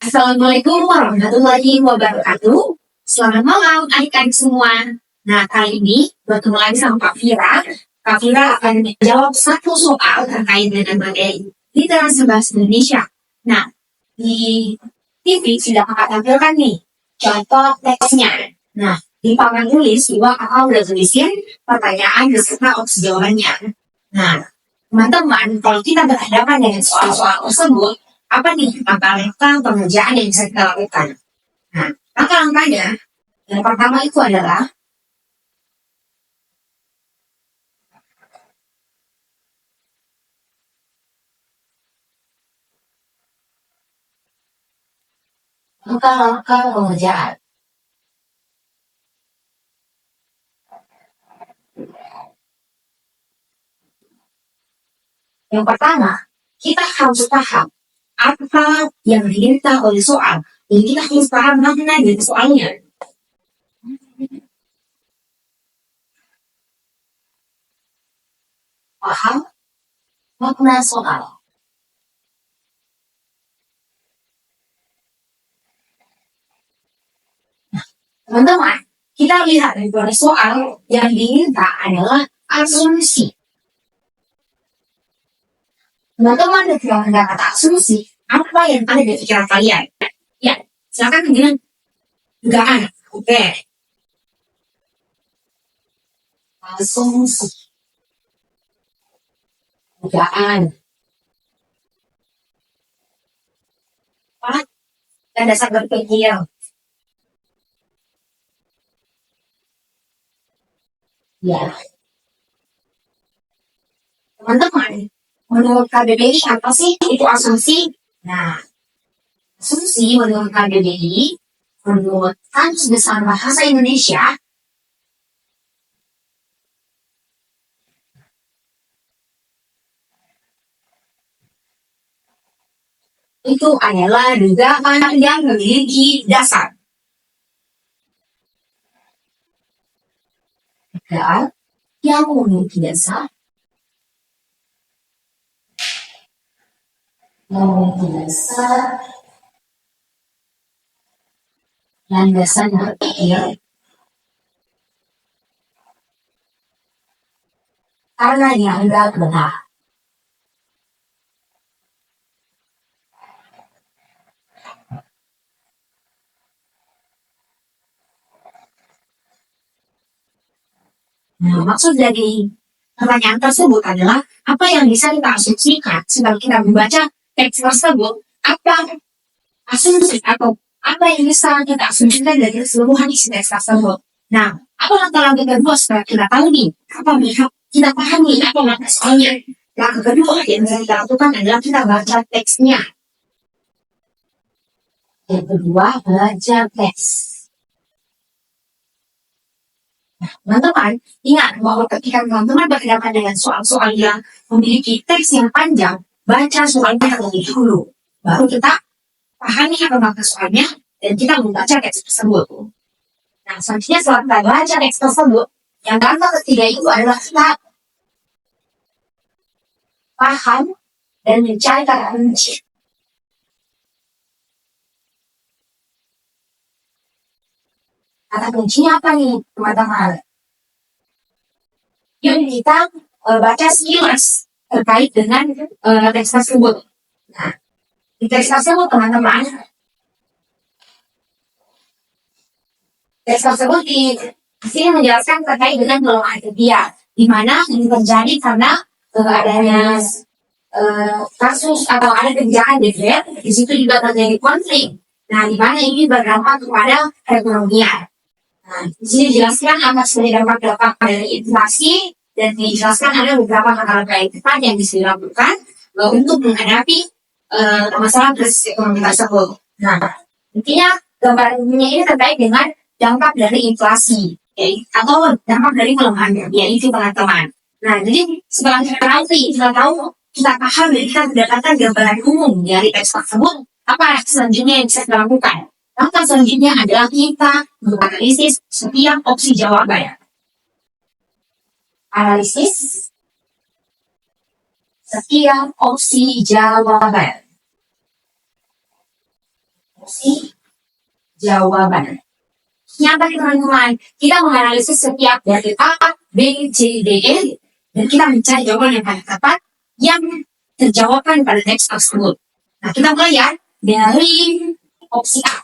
Assalamualaikum warahmatullahi wabarakatuh. Selamat malam adik-adik semua. Nah, kali ini bertemu lagi sama Kak Vira. Kak Vira akan menjawab satu soal terkait dengan materi literasi bahasa Indonesia. Nah, di TV sudah kakak tampilkan nih contoh teksnya. Nah, di papan tulis juga kakak udah tulisin pertanyaan beserta opsi jawabannya. Nah, teman-teman, kalau kita berhadapan dengan soal-soal tersebut, apa nih langkah-langkah pengerjaan yang bisa kita lakukan? Nah, langkah-langkahnya, yang pertama itu adalah langkah-langkah pengerjaan. Yang pertama, kita harus paham apa yang diminta oleh soal. Jadi kita harus paham makna dari soalnya. Paham makna soal. Teman-teman, kita lihat dari soal yang diminta adalah asumsi. Teman-teman ketika mendengar kata asumsi, apa yang ada di pikiran kalian? Ya, silakan bilang dugaan. Oke. Asumsi. Dugaan. Apa? Dan dasar berpikir. Ya. Teman-teman, menurut KBBI apa sih itu asumsi? Nah, asumsi menurut KBBI, menurut Kamus Besar Bahasa Indonesia, itu adalah dugaan yang memiliki dasar. Dugaan yang memiliki dasar. Memiliki dasar. Landasan berpikir. Karena dianggap benar. Nah, maksud dari pertanyaan tersebut adalah apa yang bisa kita asumsikan setelah kita membaca teks tersebut, apa asumsi atau apa yang bisa kita asumsikan dari keseluruhan isi teks tersebut. Nah, apa langkah-langkah kedua setelah kita tahu nih, apa kita pahami apa makna soalnya. Langkah kedua yang bisa kita lakukan adalah kita baca teksnya. Yang kedua, baca teks. Teman-teman, ingat bahwa ketika teman-teman berhadapan dengan soal-soal yang memiliki teks yang panjang, baca soalnya terlebih dahulu. Baru kita pahami apa makna soalnya, dan kita membaca teks tersebut. Nah, selanjutnya setelah kita baca teks tersebut, yang langkah ketiga itu adalah kita paham dan mencari kata kunci. Kata kuncinya apa nih, teman-teman? Yuk kita baca sekilas terkait dengan teks tersebut. Nah, di teks tersebut teman-teman, teks tersebut di sini menjelaskan terkait dengan pelemahan rupiah, di mana ini terjadi karena adanya kasus atau ada kebijakan DPR, di situ juga terjadi konflik. Nah, di mana ini berdampak kepada perekonomian. Nah, di sini dijelaskan apa sebenarnya dampak dari inflasi dan dijelaskan ada beberapa langkah-langkah yang tepat yang bisa dilakukan untuk menghadapi masalah krisis ekonomi tersebut. Nah, intinya gambaran ini terkait dengan dampak dari inflasi, atau dampak dari pelemahan rupiah itu teman-teman. Nah, jadi setelah kita tahu, kita paham dan kita mendapatkan gambaran umum dari teks tersebut, apa selanjutnya yang bisa kita lakukan? Langkah selanjutnya adalah kita menganalisis setiap opsi jawaban. Analisis setiap opsi jawaban. Opsi jawaban. Nyata teman-teman, kita menganalisis setiap dari A, B, C, D, E, dan kita mencari jawaban yang paling tepat yang terjawabkan pada teks tersebut. Nah, kita mulai ya dari opsi A.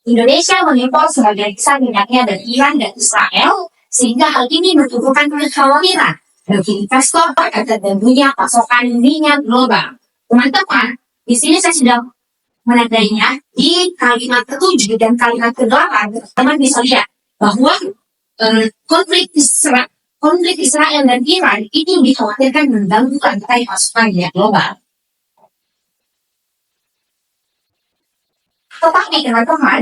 Indonesia mengimpor sebagian besar minyaknya dari Iran dan Israel, sehingga hal ini menimbulkan kekhawatiran bagi investor terkait tentunya pasokan minyak global. Teman-teman, di sini saya sedang menandainya di kalimat ke-7 dan kalimat ke-8. Teman bisa lihat bahwa konflik Israel dan Iran itu dikhawatirkan mengganggu rantai pasokan minyak global. Tetapi teman-teman,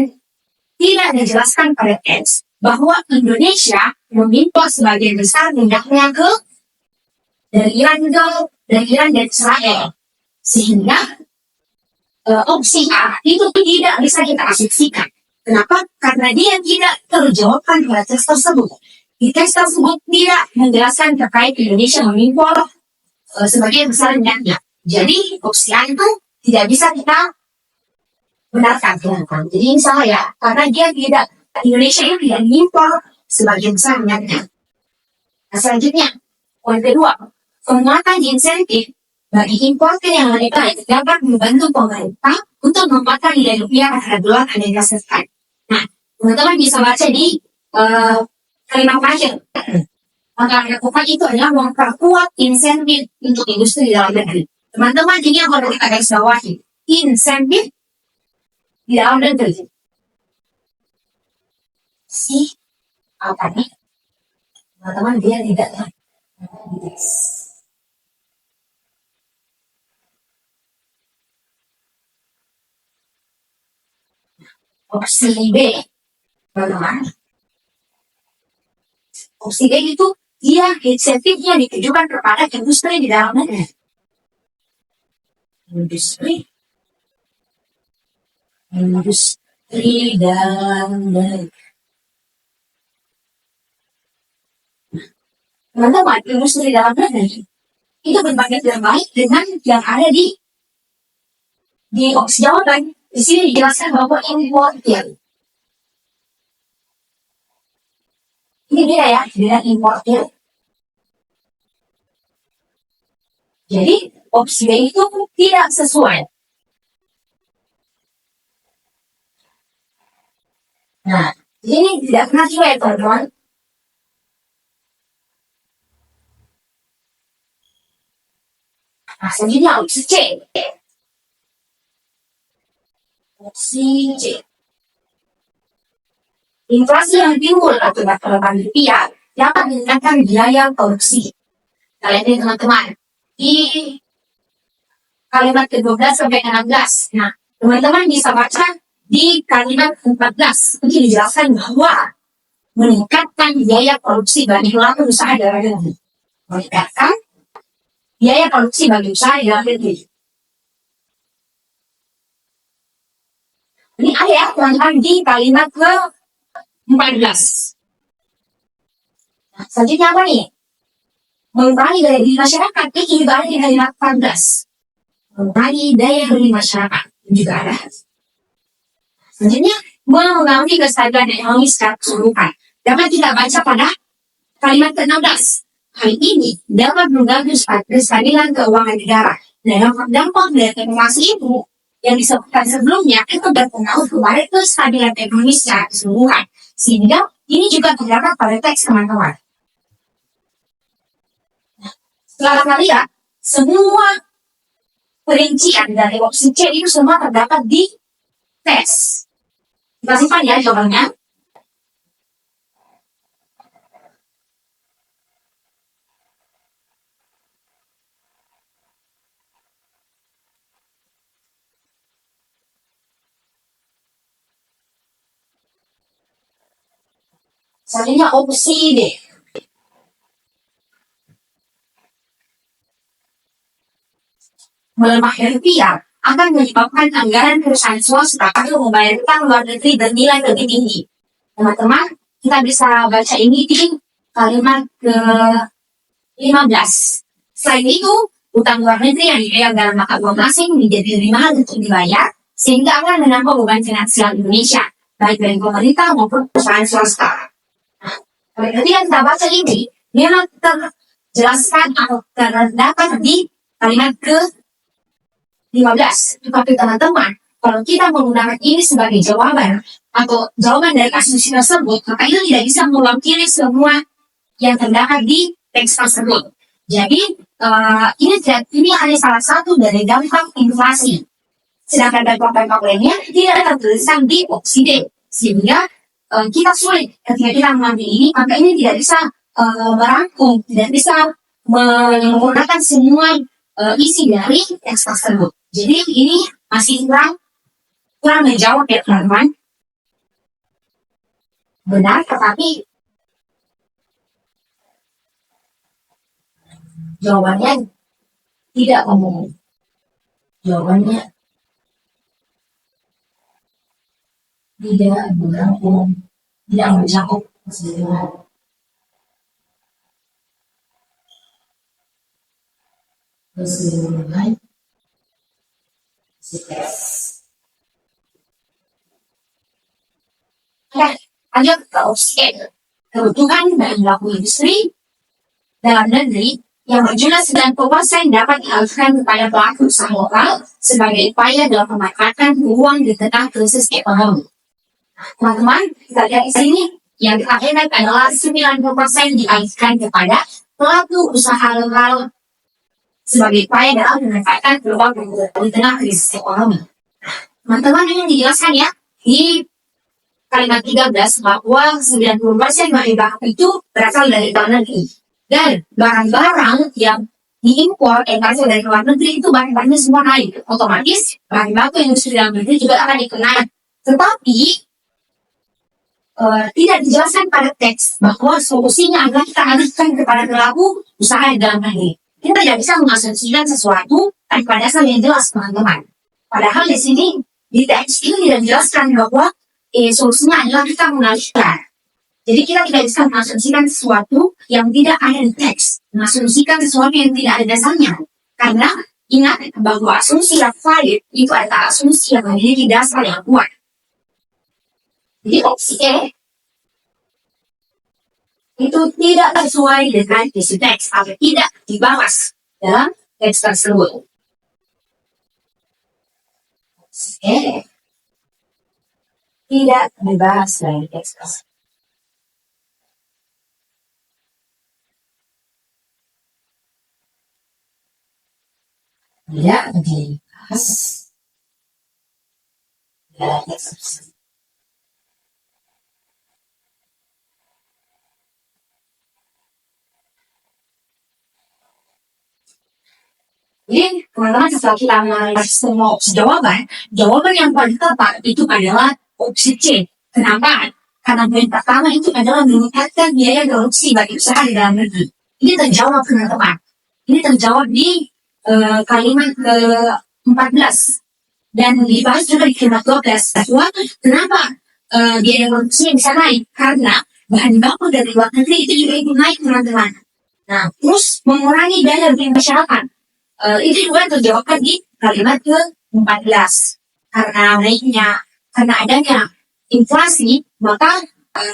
tidak dijelaskan pada teks bahwa Indonesia mengimpor sebagian besar minyaknya dari Iran dan Israel, sehingga opsi A itu tidak bisa kita asumsikan. Kenapa? Karena dia tidak terjawabkan pada teks tersebut. Di teks tersebut tidak menjelaskan terkait Indonesia mengimpor sebagian besar minyaknya. Jadi opsi A itu tidak bisa kita benarkan. Jadi ini salah ya, karena Indonesia itu tidak mengimpor sebagian besar minyaknya. Nah, selanjutnya, poin kedua, penguatan insentif bagi importer yang legal dapat membantu pemerintah untuk menguatkan nilai rupiah terhadap dolar Amerika Serikat. Nah, teman-teman bisa baca di kalimat terakhir. Maka yang lakukan itu adalah memperkuat insentif untuk industri di dalam negeri. Teman-teman, ini yang perlu kita garis bawahi. Insentif di dalam negeri. Apa nih? Teman-teman, dia tidak opsi B, teman-teman. Opsi B itu dia insentifnya ditujukan kepada industri di dalam negeri. Industri dalam negeri. Teman-teman, industri dalam negeri itu berbagai terbaik dengan yang ada di opsi jawaban. Di sini dijelaskan bahwa importir. Ini beda ya, dengan importir. Jadi opsi B itu tidak sesuai. Nah, ini tidak pernah juga ya teman-teman. Nah, selanjutnya opsi C. Opsi C. Inflasi yang timbul akibat pelemahan rupiah dapat meningkatkan biaya produksi. Kalian ini teman-teman, di kalimat ke-12 sampai ke-16. Nah, teman-teman bisa baca di kalimat ke-14. Ini dijelaskan bahwa meningkatkan biaya produksi bagi pelaku usaha dalam negeri. Meningkatkan biaya produksi bagi usaha dalam negeri. Ini ada ya teman-teman di kalimat ke-14. Nah, selanjutnya apa nih? Mengurangi daya beli masyarakat. Ini juga ada di kalimat 14. Mengurangi daya beli masyarakat. Ini juga ada. Selanjutnya, mengalami kestabilan ekonomi secara keseluruhan. Dapat kita baca pada kalimat ke-16. Hal ini dapat mengganggu kestabilan keuangan negara. Dan dampak dari inflasi itu yang disebutkan sebelumnya itu berpengaruh kepada kestabilan ekonomi secara keseluruhan. Sehingga ini juga terdapat pada teks teman-teman. Setelah kita lihat, semua perincian dari opsi C itu semua terdapat di teks. Kita simpan ya jawabannya. Selanjutnya opsi D. Melemahnya rupiah akan menyebabkan anggaran perusahaan swasta untuk membayar utang luar negeri bernilai lebih tinggi. Teman-teman, kita bisa baca ini di kalimat ke-15. Selain itu, utang luar negeri yang dipegang dalam mata uang asing menjadi lebih mahal untuk dibayar, sehingga akan menambah beban finansial Indonesia, baik dari pemerintah maupun perusahaan swasta. Ketika kita baca ini, memang terjelaskan atau terdapat di kalimat ke-15. Tetapi teman-teman, kalau kita menggunakan ini sebagai jawaban atau jawaban dari asumsi tersebut, maka itu tidak bisa mewakili semua yang terdapat di teks tersebut. Jadi, ini hanya salah satu dari dampak inflasi. Sedangkan dampak-dampak lainnya tidak tertuliskan di opsi D. Sehingga kita sulit ketika kita mengambil ini, maka ini tidak bisa merangkum, tidak bisa menggunakan semua isi dari teks tersebut. Jadi ini masih kurang menjawab ya teman-teman. Benar, tetapi jawabannya tidak umum. Jawabannya tidak berangkum, tidak mencakup keseluruhan. Keseluruhan sukses. Nah, lanjut ke opsi E. Kebutuhan bahan baku industri dalam negeri yang berjumlah 90% dapat dialihkan kepada pelaku usaha lokal sebagai upaya dalam memanfaatkan peluang di tengah krisis ekonomi. Teman-teman, kita lihat di sini yang diakhirkan adalah 90% dialihkan kepada pelaku usaha lokal sebagai upaya dalam memanfaatkan peluang di tengah krisis ekonomi. Teman-teman, ini dijelaskan ya di kalimat 13 bahwa 90% bahan baku itu berasal dari luar negeri. Dan barang-barang yang diimpor yang berasal dari luar negeri itu bahan-bahannya semua naik. Otomatis bahan baku industri dalam negeri juga akan dikenai. Tetapi tidak dijelaskan pada teks bahwa solusinya adalah kita alihkan kepada pelaku usaha di dalam negeri. Kita tidak bisa mengasumsikan sesuatu tanpa dasar yang jelas, teman-teman. Padahal di sini di teks ini tidak dijelaskan bahwa solusinya adalah kita mengalihkan. Jadi kita tidak bisa mengasumsikan sesuatu yang tidak ada di teks, mengasumsikan sesuatu yang tidak ada dasarnya. Karena ingat bahwa asumsi yang valid itu adalah asumsi yang memiliki dasar yang kuat. Jadi opsi E itu tidak sesuai dengan isi teks atau tidak dibahas dalam teks tersebut. Opsi E tidak dibahas dalam teks tersebut. Tidak dibahas dalam teks tersebut. Jadi, teman-teman, setelah kita menganalisis semua opsi jawaban yang paling tepat itu adalah opsi C. Kenapa? Karena poin pertama itu adalah meningkatkan biaya produksi bagi usaha di dalam negeri. Ini terjawab, teman-teman. Ini terjawab di kalimat ke-14. Dan dibahas juga di kalimat 12. Bahwa kenapa biaya produksi bisa naik? Karena bahan baku dari luar negeri itu juga ikut naik, teman-teman. Nah, terus mengurangi daya beli masyarakat. Itu juga terjawabkan di kalimat ke-14. Karena adanya inflasi, maka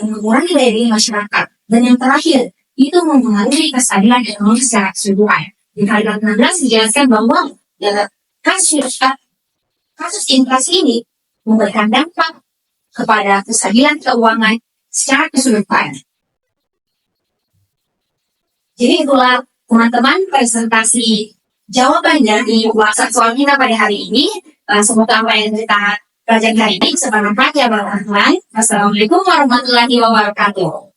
mengurangi daya beli masyarakat. Dan yang terakhir, itu mempengaruhi kestabilan ekonomi secara keseluruhan. Di kalimat 16 dijelaskan bahwa kasus inflasi ini memberikan dampak kepada kestabilan keuangan secara keseluruhan. Jadi itulah teman-teman presentasi jawaban dari ulasan soal kita pada hari ini. Semoga apa yang kita pelajari hari ini bisa bermanfaat ya teman-teman. Assalamualaikum warahmatullahi wabarakatuh.